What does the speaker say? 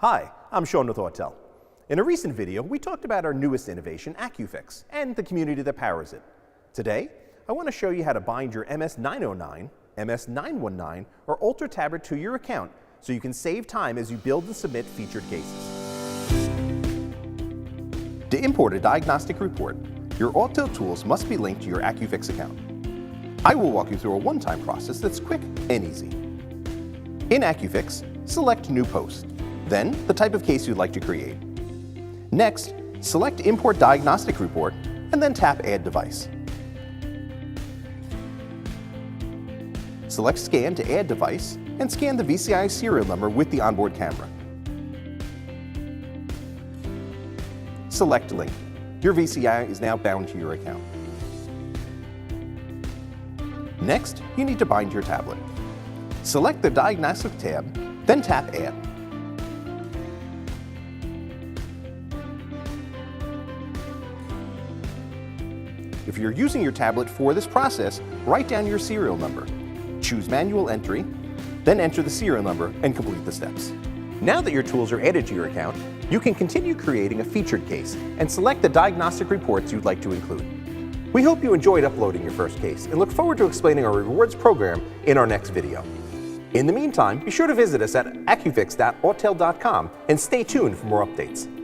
Hi, I'm Sean with Autel. In a recent video, we talked about our newest innovation, AccuFix, and the community that powers it. Today, I want to show you how to bind your MS909, MS919, or Autel tablet to your account so you can save time as you build and submit featured cases. To import a diagnostic report, your Autel tools must be linked to your AccuFix account. I will walk you through a one-time process that's quick and easy. In AccuFix, select New Post, then the type of case you'd like to create. Next, select Import Diagnostic Report, and then tap Add Device. Select Scan to add device, and scan the VCI serial number with the onboard camera. Select Link. Your VCI is now bound to your account. Next, you need to bind your tablet. Select the Diagnostic tab, then tap Add. If you're using your tablet for this process, write down your serial number. Choose Manual Entry, then enter the serial number and complete the steps. Now that your tools are added to your account, you can continue creating a featured case and select the diagnostic reports you'd like to include. We hope you enjoyed uploading your first case and look forward to explaining our rewards program in our next video. In the meantime, be sure to visit us at accufix.autel.com and stay tuned for more updates.